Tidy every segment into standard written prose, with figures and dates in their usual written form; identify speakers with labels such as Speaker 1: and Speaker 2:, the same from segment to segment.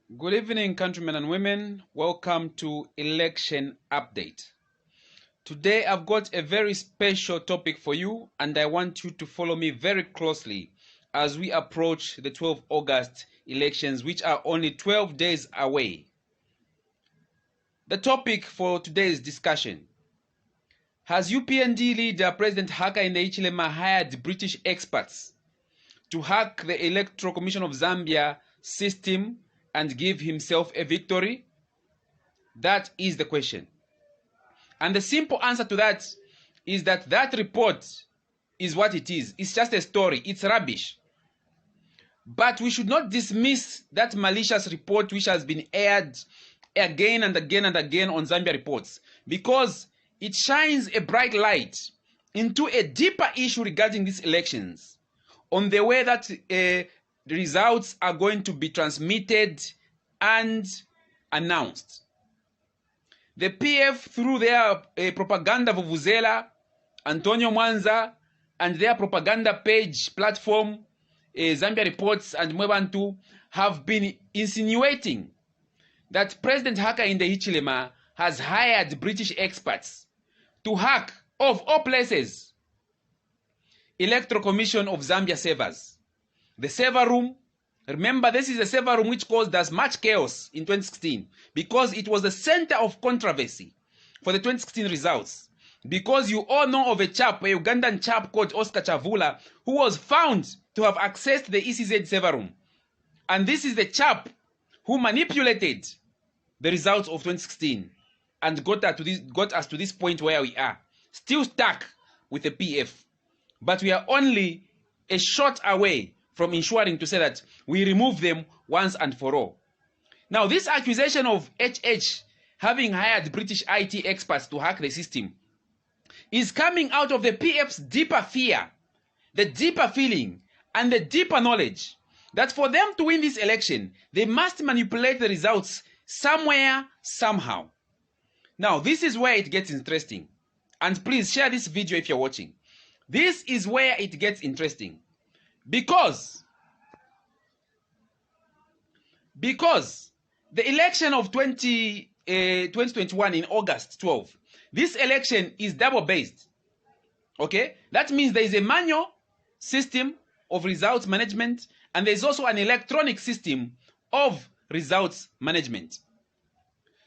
Speaker 1: Good evening, countrymen and women. Welcome to Election Update. Today I've got a very special topic for you, and I want you to follow me very closely as we approach the 12 August elections, which are only 12 days away. The topic for today's discussion: has UPND leader President Hakainde Hichilema hired British experts to hack the Electoral Commission of Zambia system and give himself a victory? That is the question. And the simple answer to that is that that report is what it is. It's just a story. It's rubbish. But we should not dismiss that malicious report which has been aired again and again and again on Zambia Reports, because it shines a bright light into a deeper issue regarding these elections, on the way that the results are going to be transmitted and announced. The PF, through their propaganda vuvuzela, Antonio Mwanza, and their propaganda page platform, Zambia Reports and Mwebantu, have been insinuating that President Hakainde Hichilema has hired British experts to hack, of all places, Electoral Commission of Zambia servers. The server room, remember, this is a server room which caused us much chaos in 2016 because it was the center of controversy for the 2016 results. Because you all know of a chap, a Ugandan chap called Oscar Chavula, who was found to have accessed the ECZ server room. And this is the chap who manipulated the results of 2016 and got us to this point where we are, still stuck with the PF. But we are only a shot away from ensuring to say that we remove them once and for all. Now, this accusation of HH having hired British IT experts to hack the system is coming out of the PF's deeper fear, the deeper feeling, and the deeper knowledge that for them to win this election, they must manipulate the results somewhere, somehow. Now, this is where it gets interesting. And please share this video if you're watching. This is where it gets interesting. Because the election of 2021 in August 12, this election is double-based. Okay? That means there is a manual system of results management, and there's also an electronic system of results management.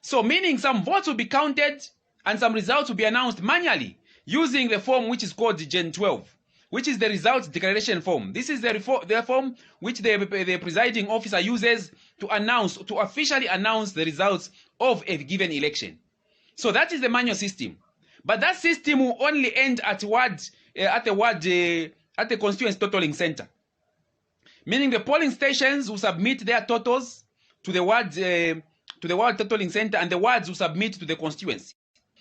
Speaker 1: So meaning some votes will be counted and some results will be announced manually using the form which is called the Gen 12, which is the results declaration form. This is the form which the presiding officer uses to officially announce the results of a given election. So that is the manual system. But that system will only end at the constituency totaling center. Meaning the polling stations will submit their totals to the ward totaling center, and the wards will submit to the constituency.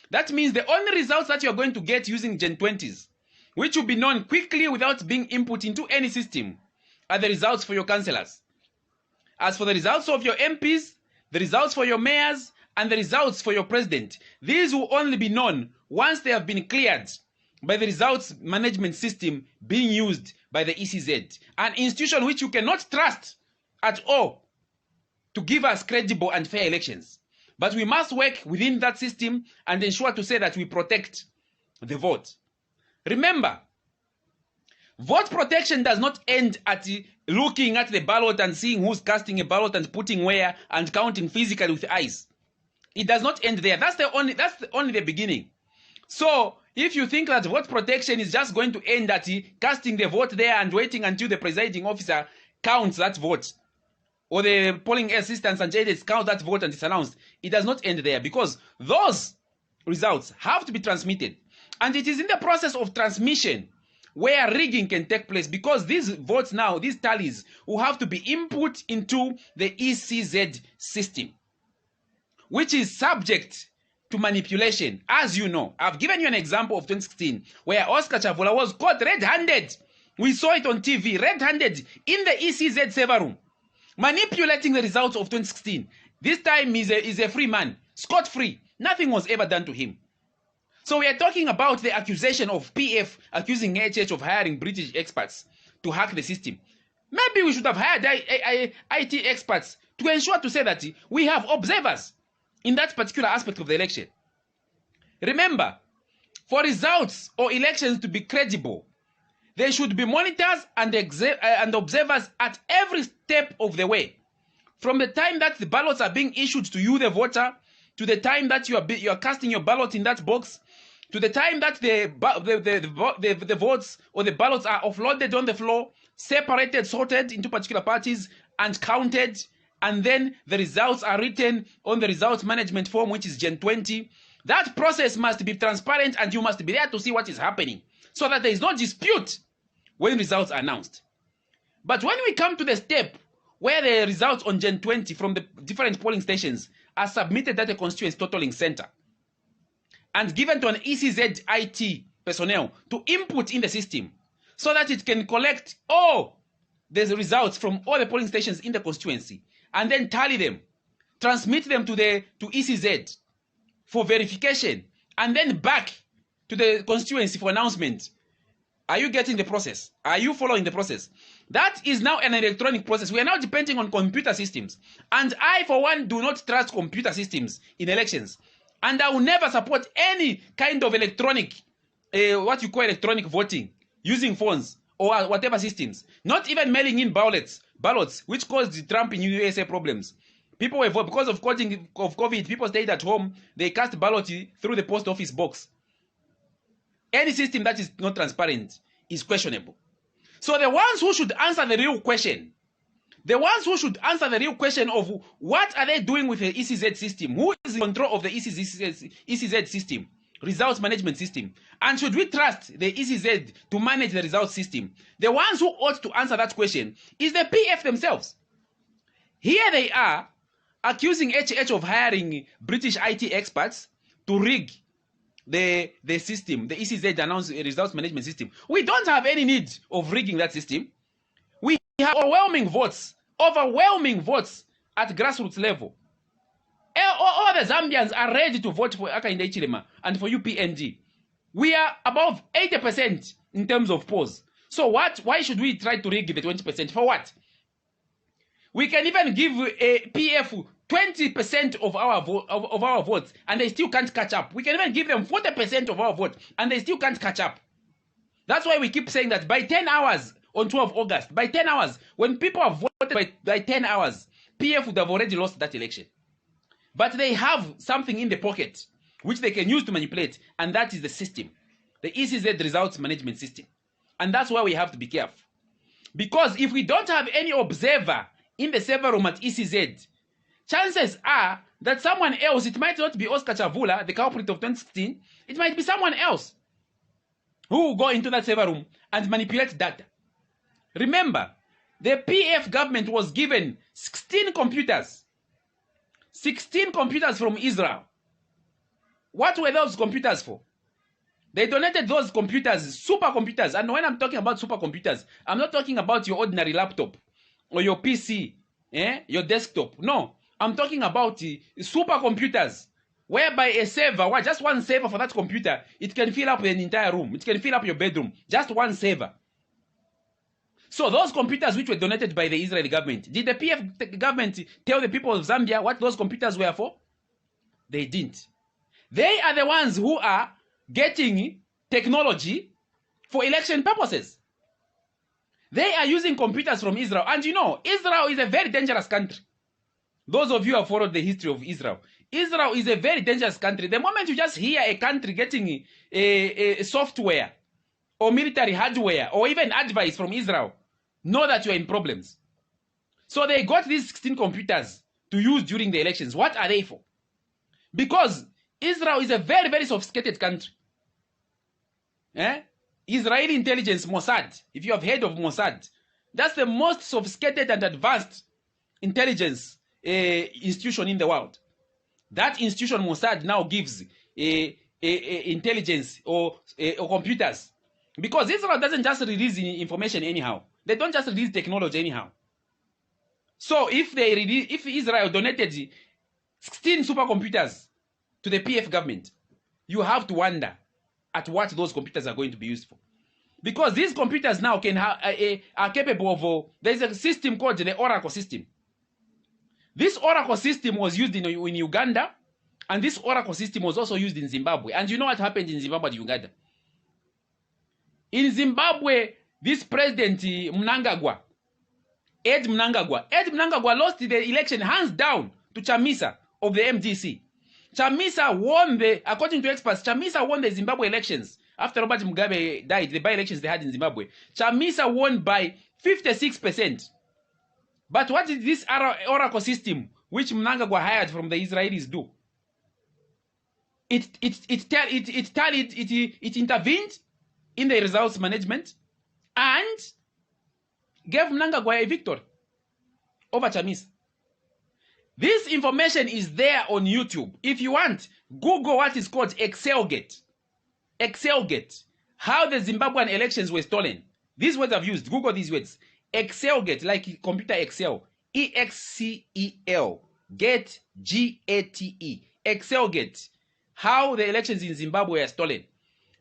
Speaker 1: That means the only results that you are going to get using Gen 20s, which will be known quickly without being input into any system, are the results for your councillors. As for the results of your MPs, the results for your mayors, and the results for your president, these will only be known once they have been cleared by the results management system being used by the ECZ, an institution which you cannot trust at all to give us credible and fair elections. But we must work within that system and ensure to say that we protect the vote. Remember, vote protection does not end at looking at the ballot and seeing who's casting a ballot and putting where and counting physically with eyes. It does not end there. That's only the beginning. So if you think that vote protection is just going to end at casting the vote there and waiting until the presiding officer counts that vote, or the polling assistants and judges count that vote and it's announced, it does not end there, because those results have to be transmitted. And it is in the process of transmission where rigging can take place, because these votes now, these tallies, will have to be input into the ECZ system, which is subject to manipulation. As you know, I've given you an example of 2016 where Oscar Chavula was caught red-handed. We saw it on TV, red-handed in the ECZ server room, manipulating the results of 2016. This time he's a free man, scot-free. Nothing was ever done to him. So we are talking about the accusation of PF accusing HH of hiring British experts to hack the system. Maybe we should have hired IT experts to ensure to say that we have observers in that particular aspect of the election. Remember, for results or elections to be credible, there should be monitors and observers at every step of the way. From the time that the ballots are being issued to you, the voter, to the time that you are casting your ballot in that box, to the time that the votes or the ballots are offloaded on the floor, separated, sorted into particular parties, and counted, and then the results are written on the results management form, which is Gen 20. That process must be transparent, and you must be there to see what is happening, so that there is no dispute when results are announced. But when we come to the step where the results on Gen 20 from the different polling stations are submitted at a constituency totaling center and given to an ECZ IT personnel to input in the system so that it can collect all the results from all the polling stations in the constituency and then tally them, transmit them to ECZ for verification, and then back to the constituency for announcement. Are you getting the process? Are you following the process? That is now an electronic process. We are now depending on computer systems. And I, for one, do not trust computer systems in elections. And I will never support any kind of electronic, what you call electronic voting, using phones or whatever systems. Not even mailing in ballots, which caused the Trump in USA problems. People were voting because of COVID. People stayed at home. They cast ballot through the post office box. Any system that is not transparent is questionable. So the ones who should answer the real question, of what are they doing with the ECZ system? Who is in control of the ECZ system, results management system? And should we trust the ECZ to manage the results system? The ones who ought to answer that question is the PF themselves. Here they are accusing HH of hiring British IT experts to rig the system, the ECZ announced results management system. We don't have any need of rigging that system. We have overwhelming votes at grassroots level. All the Zambians are ready to vote for Hakainde Hichilema and for UPND. We are above 80% in terms of polls. So why should we try to rig the 20%? For what? We can even give a PF 20% of our votes, and they still can't catch up. We can even give them 40% of our vote, and they still can't catch up. That's why we keep saying that by 10 hours on 12 August, by 10 hours, when people have voted by 10 hours, PF would have already lost that election. But they have something in the pocket which they can use to manipulate, and that is the system, the ECZ results management system. And that's why we have to be careful. Because if we don't have any observer in the server room at ECZ, chances are that someone else, it might not be Oscar Chavula, the culprit of 2016, it might be someone else who will go into that server room and manipulate data. Remember, the PF government was given 16 computers. 16 computers from Israel. What were those computers for? They donated those computers, supercomputers. And when I'm talking about supercomputers, I'm not talking about your ordinary laptop or your PC, your desktop. No. I'm talking about supercomputers, whereby a server, just one server for that computer, it can fill up an entire room. It can fill up your bedroom. Just one server. So those computers which were donated by the Israeli government, did the PF government tell the people of Zambia what those computers were for? They didn't. They are the ones who are getting technology for election purposes. They are using computers from Israel. And you know, Israel is a very dangerous country. Those of you who have followed the history of Israel, Israel is a very dangerous country. The moment you just hear a country getting a software or military hardware or even advice from Israel, know that you are in problems. So they got these 16 computers to use during the elections. What are they for? Because Israel is a very, very sophisticated country. Israeli intelligence, Mossad, if you have heard of Mossad, that's the most sophisticated and advanced intelligence institution in the world. That institution, Mossad, now gives intelligence or computers. Because Israel doesn't just release information anyhow. They don't just release technology anyhow. So if Israel donated 16 supercomputers to the PF government, you have to wonder at what those computers are going to be used for. Because these computers now are capable of, there's a system called the Oracle system. This Oracle system was used in Uganda, and this Oracle system was also used in Zimbabwe. And you know what happened in Zimbabwe and Uganda? In Zimbabwe, this president Mnangagwa, Ed Mnangagwa lost the election hands down to Chamisa of the MDC. Chamisa won according to experts, Chamisa won the Zimbabwe elections. After Robert Mugabe died, the by-elections they had in Zimbabwe, Chamisa won by 56%. But what did this Oracle system, which Mnangagwa hired from the Israelis, do? It intervened in the results management and gave Mnangagwa a victory over Chamisa. This information is there on YouTube. If you want, Google what is called Excelgate. Excelgate. How the Zimbabwean elections were stolen. These words I've used. Google these words. Excelgate, like computer Excel. E-X-C-E-L. Gate, G-A-T-E. Excelgate. How the elections in Zimbabwe are stolen.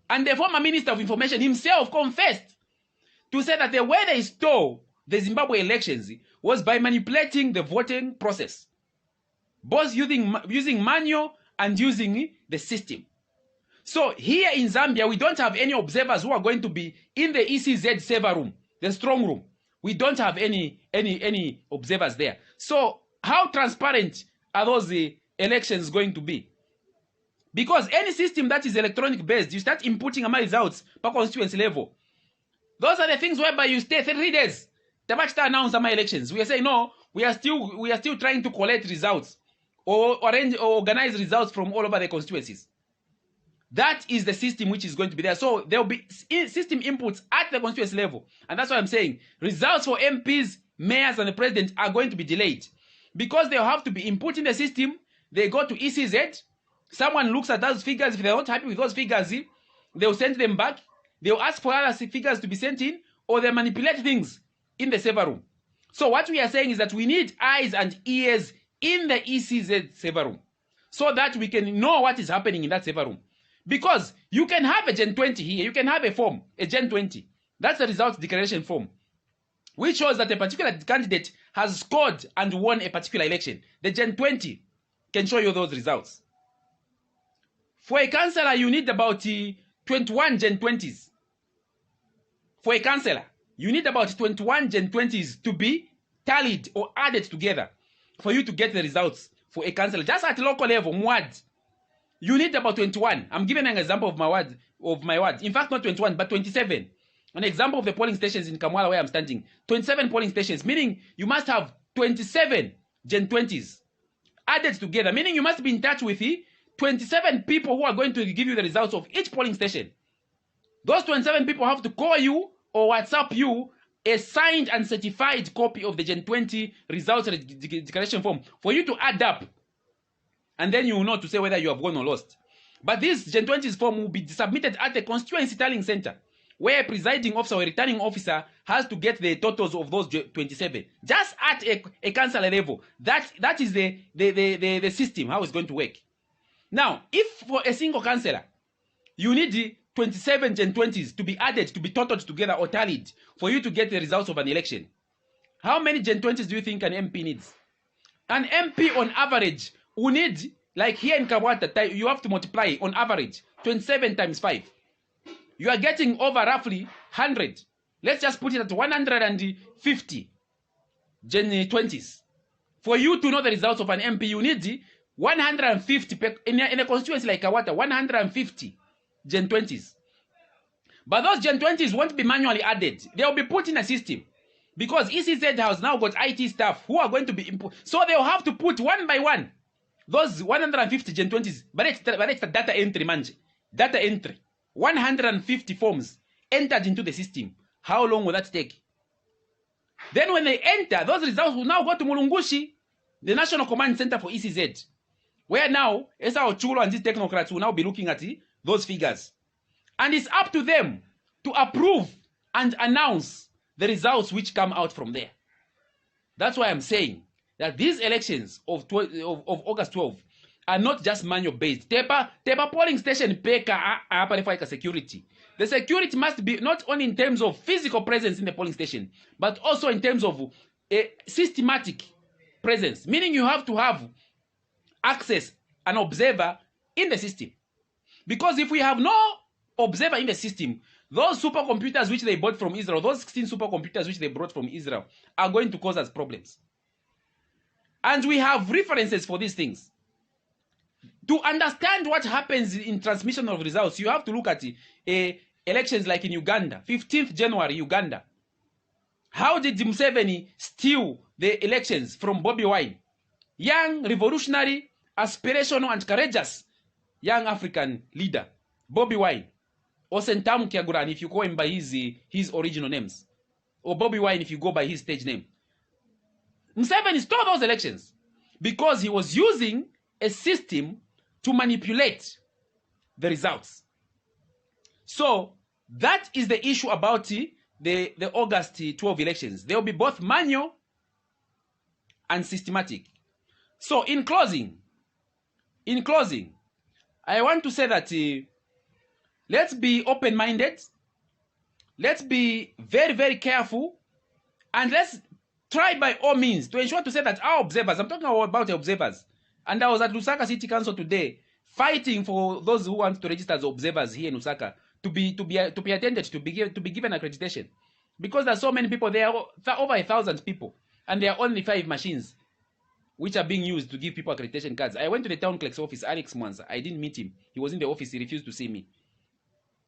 Speaker 1: And the former Minister of Information himself confessed to say that the way they stole the Zimbabwe elections was by manipulating the voting process. Both using manual and using the system. So here in Zambia, we don't have any observers who are going to be in the ECZ server room, the strong room. We don't have any observers there. So how transparent are those elections going to be? Because any system that is electronic based, you start inputting my results per constituency level. Those are the things whereby you stay 3 days. Tabachta announced my elections. We are saying no, we are still trying to collect results or arrange or organize results from all over the constituencies. That is the system which is going to be there. So there will be system inputs at the constituency level. And that's why I'm saying results for MPs, mayors, and the president are going to be delayed. Because they'll have to be input in the system. They go to ECZ. Someone looks at those figures. If they're not happy with those figures, they'll send them back. They'll ask for other figures to be sent in, or they manipulate things in the server room. So what we are saying is that we need eyes and ears in the ECZ server room so that we can know what is happening in that server room. Because you can have a Gen 20 here, you can have a form, a Gen 20. That's the results declaration form, which shows that a particular candidate has scored and won a particular election. The Gen 20 can show you those results. For a councillor, you need about 21 Gen 20s. For a councillor, you need about 21 Gen 20s to be tallied or added together for you to get the results for a councillor. Just at local level, MWAD, you need about 21. I'm giving an example of my ward. In fact, not 21, but 27. An example of the polling stations in Kamwala where I'm standing. 27 polling stations, meaning you must have 27 Gen 20s added together, meaning you must be in touch with 27 people who are going to give you the results of each polling station. Those 27 people have to call you or WhatsApp you a signed and certified copy of the Gen 20 results declaration form for you to add up. And then you will know to say whether you have won or lost. But this Gen 20's form will be submitted at the constituency tallying center, where a presiding officer or a returning officer has to get the totals of those 27. Just at a councillor level. That is the system, how it's going to work. Now, if for a single councillor, you need 27 Gen 20s to be added, to be totaled together or tallied for you to get the results of an election, how many Gen 20s do you think an MP needs? An MP on average will need, like here in Kabwata, you have to multiply on average 27 times 5. You are getting over roughly 100. Let's just put it at 150 Gen 20s. For you to know the results of an MP, you need 150 in a constituency like Kawata, 150 Gen 20s. But those Gen 20s won't be manually added. They will be put in a system. Because ECZ has now got IT staff who are going to be input. So they'll have to put one by one those 150 Gen 20s. But it's the data entry, manje. Data entry. 150 forms entered into the system. How long will that take? Then when they enter, those results will now go to Mulungushi, the National Command Center for ECZ, where now Esa Ochulo and these technocrats will now be looking at those figures. And it's up to them to approve and announce the results which come out from there. That's why I'm saying that these elections of August 12 are not just manual based. Tepa polling station peka security. The security must be not only in terms of physical presence in the polling station, but also in terms of a systematic presence, meaning you have to have access, an observer in the system. Because if we have no observer in the system, those supercomputers which they bought from Israel, those 16 supercomputers which they brought from Israel, are going to cause us problems. And we have references for these things. To understand what happens in transmission of results, you have to look at elections like in Uganda, 15th January, Uganda. How did Museveni steal the elections from Bobi Wine? Young, revolutionary, aspirational and courageous young African leader, Bobi Wine, or Sentamu Kyagulanyi if you call him by his original names, or Bobi Wine if you go by his stage name. Museveni stole those elections because he was using a system to manipulate the results. So that is the issue about the August 12 elections. They will be both manual and systematic. So in closing, I want to say that let's be open-minded, let's be very, very careful, and let's try by all means to ensure to say that our observers, I'm talking about observers, and I was at Lusaka City Council today fighting for those who want to register as observers here in Lusaka to be attended, to be given accreditation, because there are so many people. There are over 1,000 people, and there are only 5 machines which are being used to give people accreditation cards. I went to the town clerk's office, Alex Mwanza. I didn't meet him. He was in the office. He refused to see me.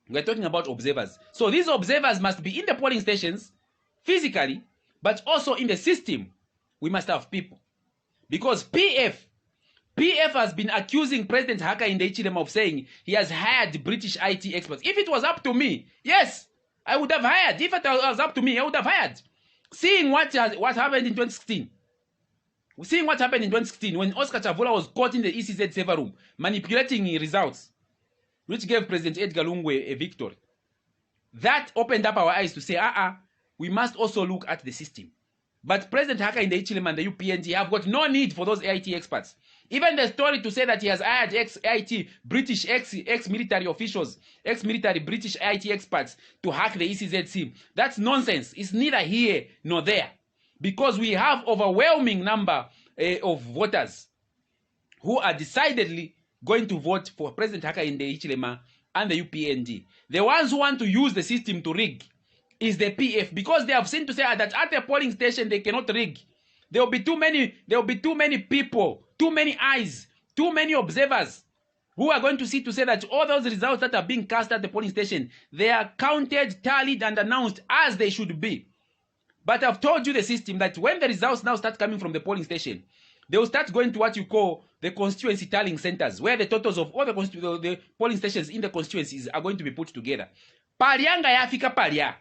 Speaker 1: We're talking about observers. So these observers must be in the polling stations physically, but also in the system. We must have people. Because PF has been accusing President Hakainde Hichilema of saying he has hired British IT experts. If it was up to me, yes, I would have hired. If it was up to me, I would have hired. Seeing what happened in 2016. Seeing what happened in 2016 when Oscar Chavula was caught in the ECZ server room manipulating results, which gave President Edgar Lungu a victory. That opened up our eyes to say, we must also look at the system. But President Hakainde Hichilema and the UPND have got no need for those IT experts. Even the story to say that he has hired ex-IT, British ex-military officials, ex-military British IT experts to hack the ECZ, that's nonsense. It's neither here nor there. Because we have overwhelming number of voters who are decidedly going to vote for President Hakainde Hichilema and the UPND. The ones who want to use the system to rig is the PF, because they have seen to say that at a polling station they cannot rig. There will be too many people, too many eyes, too many observers who are going to see to say that all those results that are being cast at the polling station, they are counted, tallied, and announced as they should be. But I've told you the system that when the results now start coming from the polling station, they will start going to what you call the constituency tallying centers, where the totals of all the polling stations in the constituencies are going to be put together. Palianga yafika palia.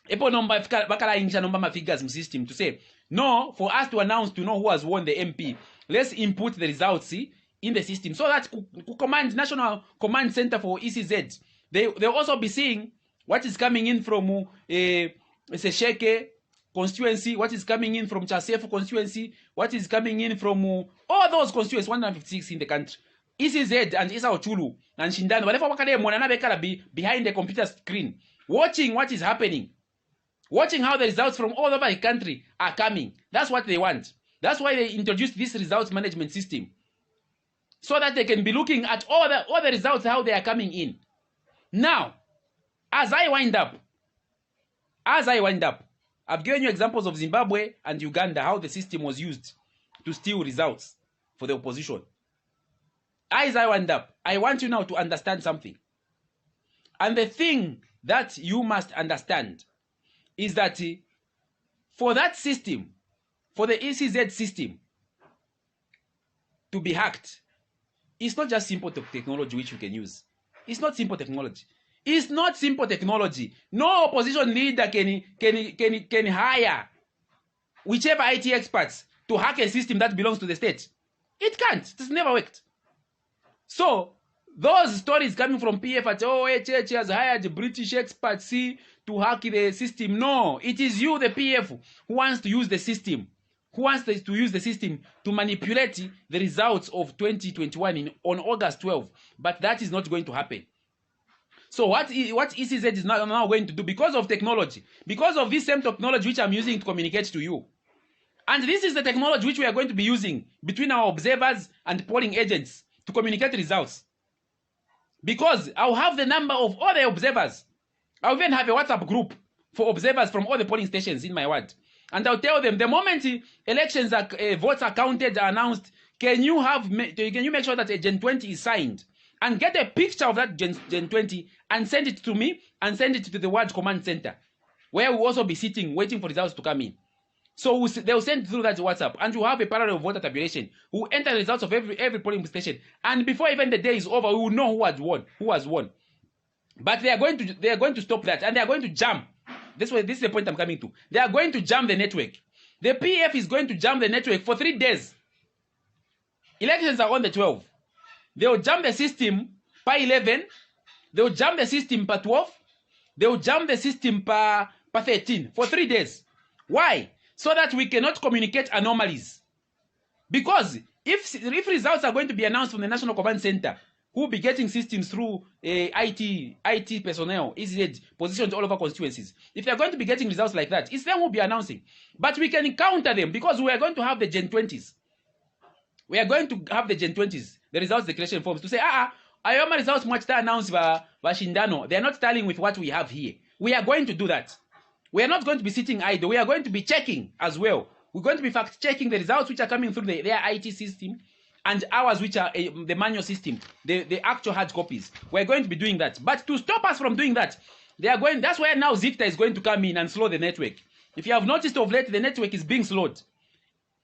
Speaker 1: Epo nomba bakala ingisha nomba ma figures in system to say, no, for us to announce to know who has won the MP, let's input the results in the system. So that command National Command Center for ECZ, they'll also be seeing what is coming in from Sesheke constituency, what is coming in from Chasefu constituency, what is coming in from all those constituencies, 156 in the country. ECZ and Isa Ochulu and Shindano, whatever wakade monana be behind the computer screen, watching what is happening, watching how the results from all over the country are coming. That's what they want. That's why they introduced this results management system, so that they can be looking at all the results, how they are coming in. Now, as I wind up, I've given you examples of Zimbabwe and Uganda, how the system was used to steal results for the opposition. As I wind up, I want you now to understand something. And the thing that you must understand is that for that system, for the ECZ system to be hacked, it's not just simple technology which you can use. It's not simple technology. It's not simple technology. No opposition leader can hire whichever IT experts to hack a system that belongs to the state. It can't. It's never worked. So those stories coming from PF at HH has hired British experts to hack the system. No, it is you, the PF, who wants to use the system, who wants to use the system to manipulate the results of 2021 on August 12. But that is not going to happen. So what ECZ is now going to do, because of technology, because of this same technology which I'm using to communicate to you, And this is the technology which we are going to be using between our observers and polling agents to communicate results. Because I'll have the number of all the observers. I'll even have a WhatsApp group for observers from all the polling stations in my ward. And I'll tell them, the moment elections are, votes are counted, are announced, can you make sure that a Gen 20 is signed? And get a picture of that Gen 20 and send it to me and send it to the ward command center, where we'll also be sitting, waiting for results to come in. So they'll send through that WhatsApp, and you have a parallel voter tabulation. We'll enter the results of every polling station, and before even the day is over, we will know who has won. But they are going to stop that, and they are going to jam. This is the point I'm coming to. They are going to jam the network. The PF is going to jam the network for 3 days. Elections are on the 12th. They will jam the system per 11. They will jam the system per 12. They will jam the system per 13 for 3 days. Why? So that we cannot communicate anomalies. Because if results are going to be announced from the National Command Center, who will be getting systems through IT personnel, ECZ, positioned all over constituencies. If they are going to be getting results like that, it's them who will be announcing. But we can counter them because we are going to have the Gen 20s. We are going to have the Gen 20s, the results declaration forms, to say, Ayoma results much announced by Shindano. They are not tallying with what we have here. We are going to do that. We are not going to be sitting idle. We are going to be checking as well. We're going to be fact-checking the results which are coming through their IT system and ours which are the manual system, the actual hard copies. We're going to be doing that. But to stop us from doing that, that's where now Zicta is going to come in and slow the network. If you have noticed of late, the network is being slowed.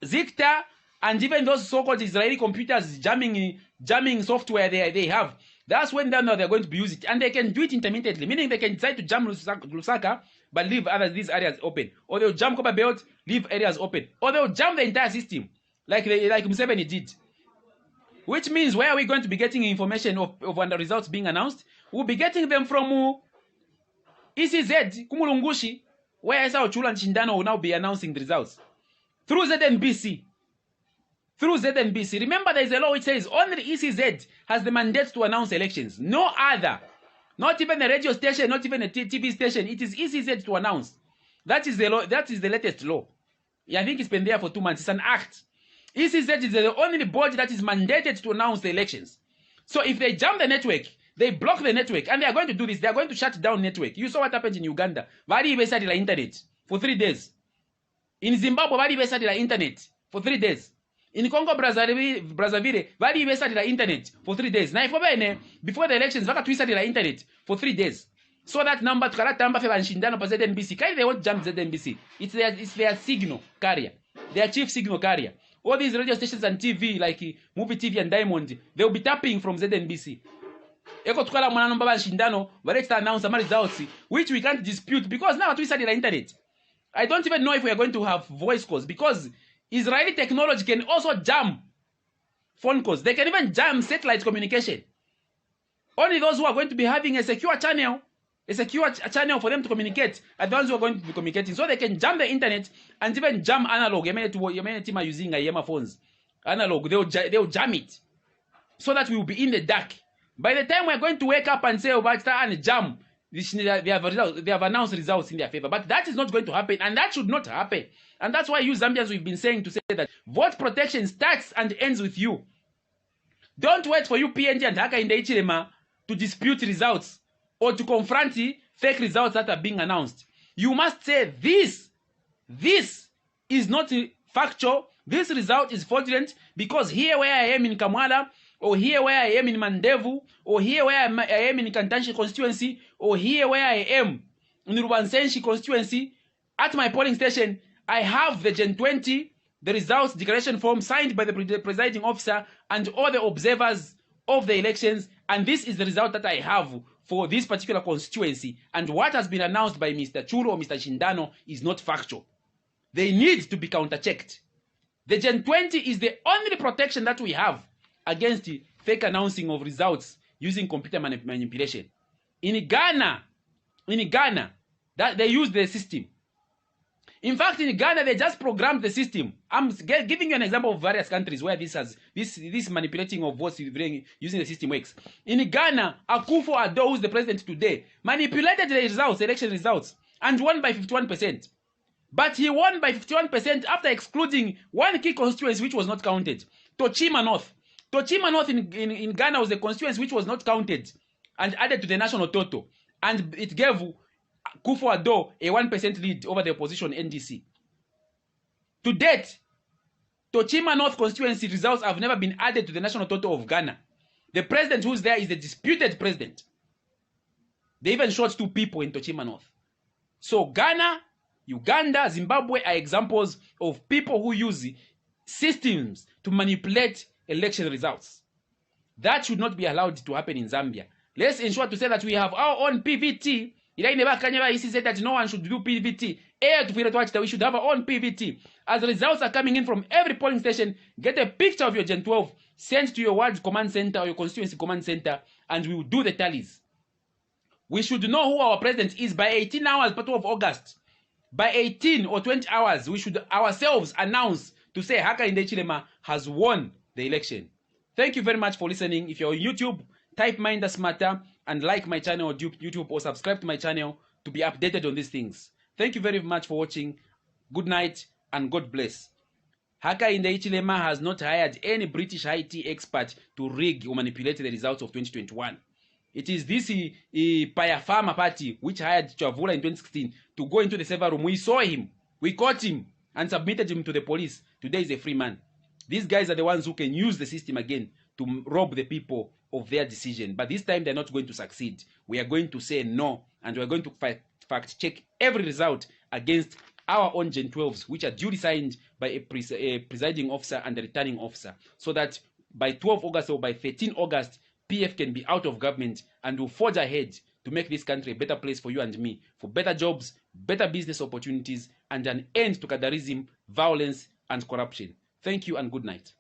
Speaker 1: Zicta and even those so-called Israeli computers jamming software they have, that's when now they're going to use it. And they can do it intermittently, meaning they can decide to jam Lusaka, but leave these areas open. Or they'll jam Copper Belt, leave areas open. Or they'll jam the entire system, like Museveni did. Which means, where are we going to be getting information of when the results being announced? We'll be getting them from ECZ, Kumulungushi, where Esau Chula and Shindano will now be announcing the results. Through ZNBC. Remember, there is a law which says only ECZ has the mandate to announce elections. No other. Not even a radio station, not even a TV station. It is ECZ to announce. That is the law. That is the latest law. I think it's been there for 2 months. It's an act. ECZ is the only body that is mandated to announce the elections. So if they jam the network, they block the network, and they are going to do this. They are going to shut down network. You saw what happened in Uganda. Vari beside the internet for 3 days. In Zimbabwe, vari beside the internet for 3 days. In Congo Brazzaville, vari beside the internet for 3 days. Now, before the elections, vaka twisa the internet for 3 days. So that number to karatamba fe banshindano pa ZNBC. Kai they won't jam ZNBC. It's their signal carrier, their chief signal carrier. All these radio stations and TV, like Movie TV and Diamond, they will be tapping from ZNBC. Eko tukala mwana nomba banshindano, vareta announce some results, which we can't dispute because now twisa the internet. I don't even know if we are going to have voice calls because Israeli technology can also jam phone calls. They can even jam satellite communication. Only those who are going to be having a secure channel for them to communicate are the ones who are going to be communicating. So they can jam the internet and even jam analog. Yemene team are using Yema phones. Analog, they'll jam it. So that we will be in the dark. By the time we're going to wake up and say, oh, but and jam, they have announced results in their favor. But that is not going to happen, and that should not happen. And that's why you Zambians, we've been saying to say that vote protection starts and ends with you. Don't wait for you PNG and Haka in the Ichilema to dispute results or to confront fake results that are being announced. You must say this is not factual. This result is fraudulent because here where I am in Kamwala, or here where I am in Mandevu, or here where I am in Kantanshi constituency, or here where I am in Rubansenshi constituency, at my polling station, I have the Gen 20, the results declaration form signed by the presiding officer and all the observers of the elections, and this is the result that I have for this particular constituency, and what has been announced by Mr. Churu or Mr. Shindano is not factual. They need to be counter-checked. The Gen 20 is the only protection that we have against the fake announcing of results using computer manipulation. In Ghana, that they use the system. In fact, in Ghana, they just programmed the system. I'm giving you an example of various countries where this manipulating of votes using the system works. In Ghana, Akufo-Addo, who's the president today, manipulated the results, election results, and won by 51%. But he won by 51% after excluding one key constituency which was not counted, Tochima North. Tochima North in Ghana was a constituency which was not counted and added to the national total. And it gave Kufuor-Addo a 1% lead over the opposition NDC. To date, Tochima North constituency results have never been added to the national total of Ghana. The president who's there is the disputed president. They even shot 2 people in Tochima North. So Ghana, Uganda, Zimbabwe are examples of people who use systems to manipulate election results. That should not be allowed to happen in Zambia. Let's ensure to say that we have our own PVT. He said that no one should do PVT. We should have our own PVT. As the results are coming in from every polling station, get a picture of your Gen 12, send to your ward command center or your constituency command center, and we will do the tallies. We should know who our president is by 18 hours, 12 August. By 18 or 20 hours, we should ourselves announce to say Hakainde Hichilema has won the election. Thank you very much for listening. If you're on YouTube, type Minders Matter and like my channel on YouTube or subscribe to my channel to be updated on these things. Thank you very much for watching. Good night and God bless. Hakainde Hichilema has not hired any British IT expert to rig or manipulate the results of 2021. It is this Paya Farmer party which hired Chavula in 2016 to go into the server room. We saw him, we caught him and submitted him to the police. Today is a free man. These guys are the ones who can use the system again to rob the people of their decision. But this time they're not going to succeed. We are going to say no, and we are going to fact check every result against our own Gen 12s, which are duly signed by a presiding officer and a returning officer, so that by 12 August or by 13 August, PF can be out of government and will forge ahead to make this country a better place for you and me, for better jobs, better business opportunities, and an end to Kadarism, violence, and corruption. Thank you and good night.